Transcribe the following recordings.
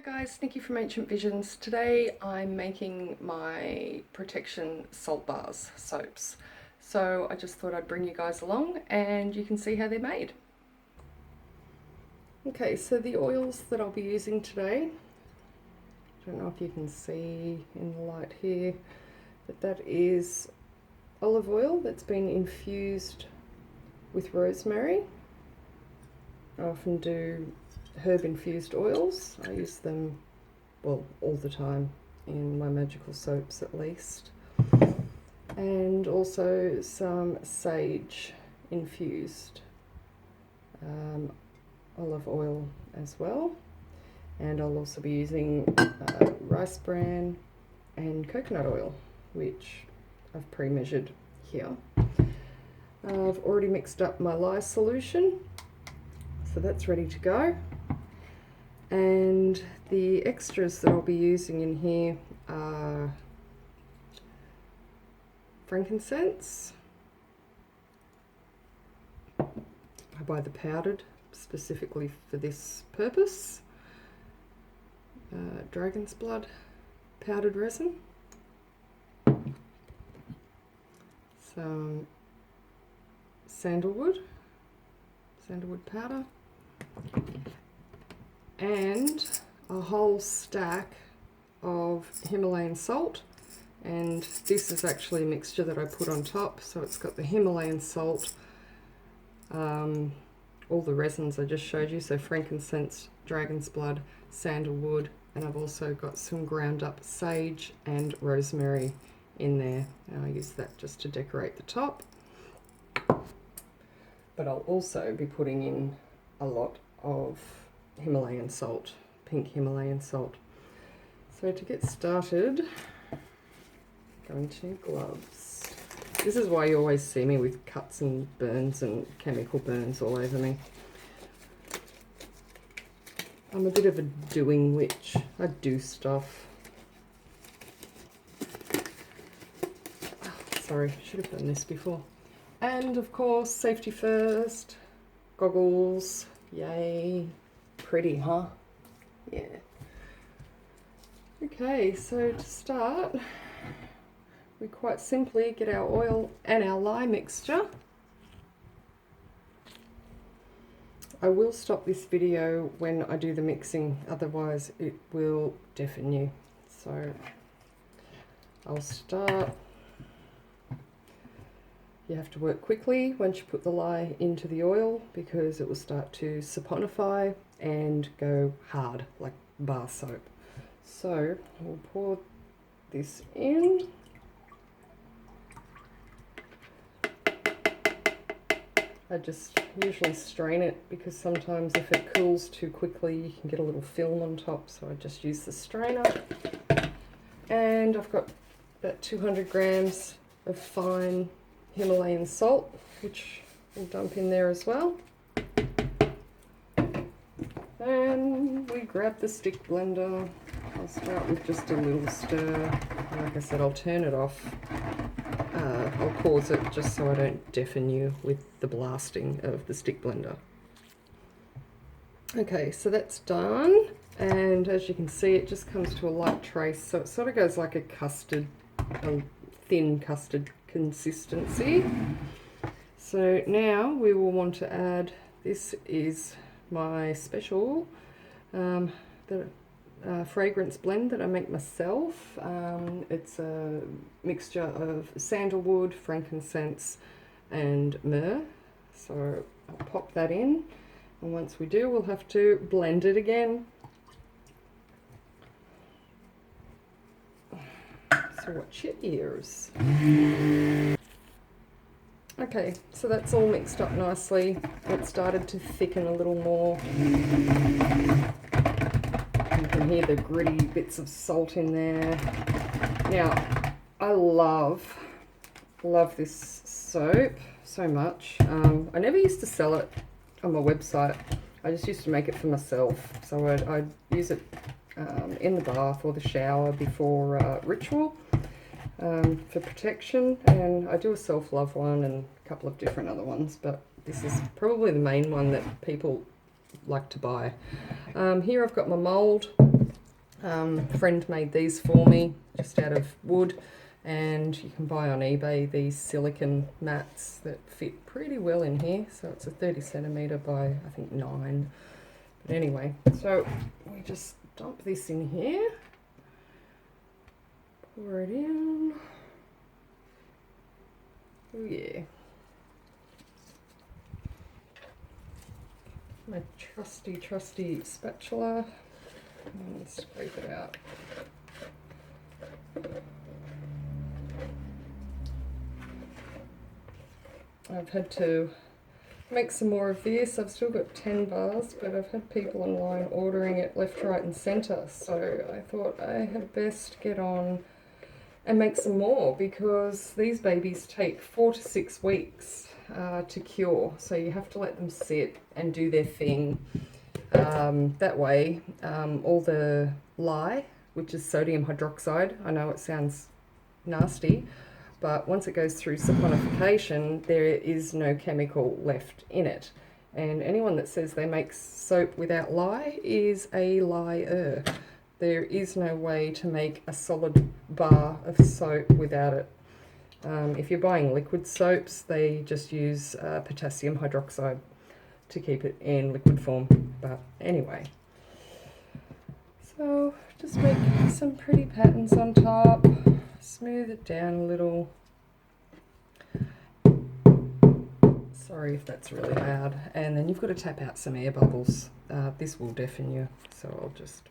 Hi guys, Nikki from Ancient Visions. Today I'm making my protection salt bars, soaps. So I just thought I'd bring you guys along and you can see how they're made. Okay, so the oils that I'll be using today, I don't know if you can see in the light here, but that is olive oil that's been infused with rosemary. I often do herb infused oils. I use them, well, all the time in my magical soaps at least. And also some sage infused olive oil as well. And I'll also be using rice bran and coconut oil, which I've pre-measured here. I've already mixed up my lye solution, so that's ready to go. And the extras that I'll be using in here are frankincense. I buy the powdered specifically for this purpose. Dragon's blood powdered resin. Some sandalwood powder. And a whole stack of Himalayan salt, and this is actually a mixture that I put on top, so it's got the Himalayan salt, all the resins I just showed you, so frankincense, dragon's blood, sandalwood, and I've also got some ground up sage and rosemary in there, and I use that just to decorate the top. But I'll also be putting in a lot of Himalayan salt, pink Himalayan salt. So to get started, going to need gloves. This is why you always see me with cuts and burns and chemical burns all over me. I'm a bit of a doing witch. I do stuff. Oh, sorry, should have done this before. And of course, safety first, goggles, yay. Pretty, huh? Yeah. Okay, so to start, we quite simply get our oil and our lye mixture. I will stop this video when I do the mixing, otherwise it will deafen you. So I'll start. You have to work quickly once you put the lye into the oil because it will start to saponify and go hard like bar soap. So we'll pour this in. I just usually strain it because sometimes if it cools too quickly you can get a little film on top, so I just use the strainer. And I've got about 200 grams of fine Himalayan salt, which we'll dump in there as well. And we grab the stick blender. I'll start with just a little stir. Like I said, I'll turn it off. I'll pause it just so I don't deafen you with the blasting of the stick blender. Okay, so that's done. And as you can see, it just comes to a light trace. So it sort of goes like a custard, a thin custard consistency. So now we will want to add, this is my special fragrance blend that I make myself. It's a mixture of sandalwood, frankincense and myrrh. So I'll pop that in, and once we do we'll have to blend it again. So watch your ears. Okay, so that's all mixed up nicely. It started to thicken a little more. You can hear the gritty bits of salt in there. Now, I love this soap so much. I never used to sell it on my website. I just used to make it for myself. So I'd use it in the bath or the shower before ritual. For protection, and I do a self-love one and a couple of different other ones, but this is probably the main one that people like to buy. Here I've got my mould. Friend made these for me, just out of wood, and you can buy on eBay these silicone mats that fit pretty well in here. So it's a 30 centimetre by, I think, 9. But anyway, so we just dump this in here, pour it in. Oh yeah. My trusty spatula, and scrape it out. I've had to make some more of this. I've still got 10 bars, but I've had people online ordering it left, right and centre, so I thought I had best get on and make some more, because these babies take 4 to 6 weeks to cure, so you have to let them sit and do their thing. That way, all the lye, which is sodium hydroxide, I know it sounds nasty, but once it goes through saponification, there is no chemical left in it. And anyone that says they make soap without lye is a liar. There is no way to make a solid bar of soap without it. If you're buying liquid soaps, they just use potassium hydroxide to keep it in liquid form. But anyway, so just make some pretty patterns on top, smooth it down a little. Sorry if that's really loud. And then you've got to tap out some air bubbles. This will deafen you, so I'll just...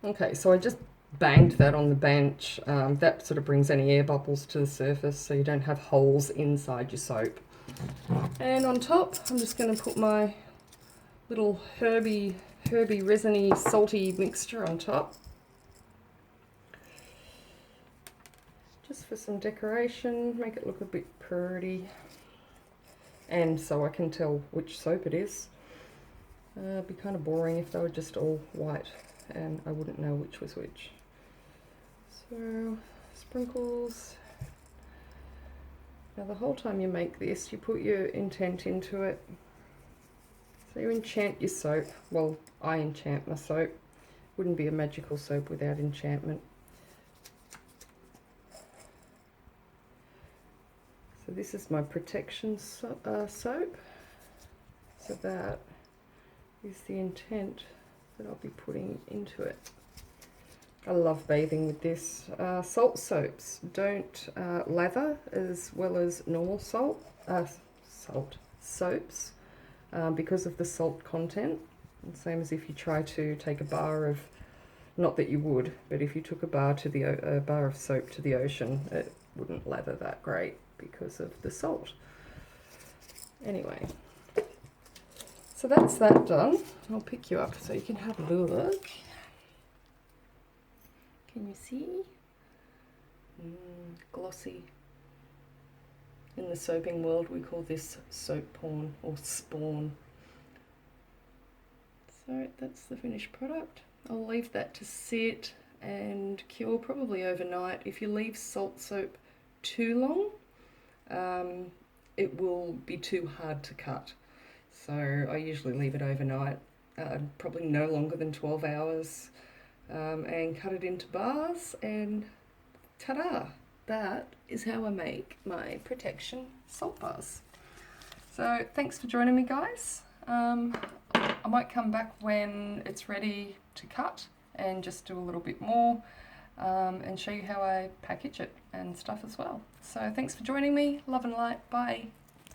Okay, so I just banged that on the bench. That sort of brings any air bubbles to the surface, so you don't have holes inside your soap. And on top, I'm just going to put my little herby, resiny, salty mixture on top. Just for some decoration, make it look a bit pretty. And so I can tell which soap it is. It'd be kind of boring if they were just all white and I wouldn't know which was which. So, sprinkles. Now the whole time you make this, you put your intent into it. So you enchant your soap. Well, I enchant my soap. Wouldn't be a magical soap without enchantment. So this is my protection soap. So that is the intent that I'll be putting into it. I love bathing with this. Salt soaps don't lather as well as normal soaps because of the salt content. And same as if you try to take a bar of, not that you would, but if you took a bar of soap to the ocean, it wouldn't lather that great because of the salt. Anyway, so that's that done. I'll pick you up so you can have a look. Can you see? Glossy. In the soaping world, we call this soap porn or spawn. So that's the finished product. I'll leave that to sit and cure probably overnight. If you leave salt soap too long, it will be too hard to cut. So I usually leave it overnight, probably no longer than 12 hours, and cut it into bars, and ta-da! That is how I make my protection salt bars. So thanks for joining me, guys. I might come back when it's ready to cut and just do a little bit more and show you how I package it and stuff as well. So thanks for joining me. Love and light. Bye.